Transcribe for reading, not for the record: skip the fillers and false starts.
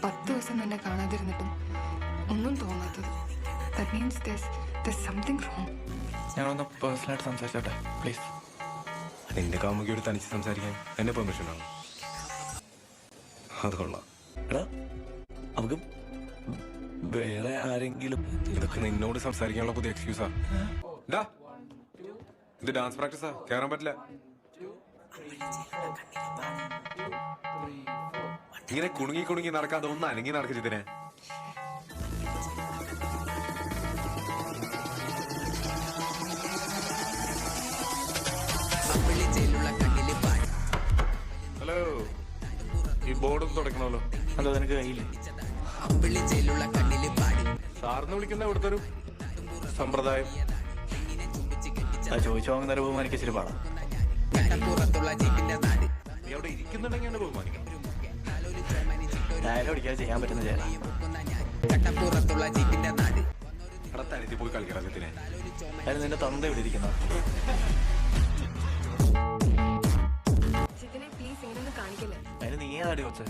10 ദിവസം നിന്നെ കാണാതിരുന്നിട്ടും ഒന്നും തോന്നാത്തത്. That means there's something wrong. ഞാനൊന്ന് പേഴ്സണലായിട്ട് സംസാരിച്ചോട്ടെ പ്ലീസ്. നിന്റെ കാമുകിയോട് തനിച്ച് സംസാരിക്കാൻ എന്നെ പെർമിഷൻ ആണ്. അത് കൊള്ളാം. എടാ നമുക്ക് വേറെ ആരെങ്കിലും. ഇതൊക്കെ നിന്നോട് സംസാരിക്കാനുള്ള പുതിയ എക്സ്ക്യൂസാ. ഇത് ഡാൻസ് പ്രാക്ടീസാ, കേറാൻ പറ്റില്ല. ഇങ്ങനെ കുണുങ്ങി കുണുങ്ങി നടക്കാതെ ഒന്ന് അനങ്ങി നടക്കിച്ചതിനെ. ഹലോ, ഈ ബോർഡൊന്നും തുടക്കണമല്ലോ. അതോ നിനക്ക് കയ്യില്ല? സാറിന് വിളിക്കുന്ന ഇവിടുത്തെ ഒരു സമ്പ്രദായം. അത് ചോദിച്ചു വാങ്ങുന്ന ബഹുമാനിക്ക് ഇച്ചിരി പാടാം. നീ അവിടെ ഇരിക്കുന്നുണ്ടെങ്കിൽ എന്നെ ബഹുമാനിക്കണം. ഡയലോഗ് അടിക്കാതെ ചെയ്യാൻ പറ്റുന്ന ചേരാ. അവിടെ തനിച്ച് പോയി കളിക്കണം അതിനെ. അതിന് നിന്റെ തന്ത ഇവിടെ ഇരിക്കുന്ന. പ്ലീസ് ഇങ്ങനെ കാണിക്കല്ലേ. അതിന് നീ ആടി കൊച്ചേ.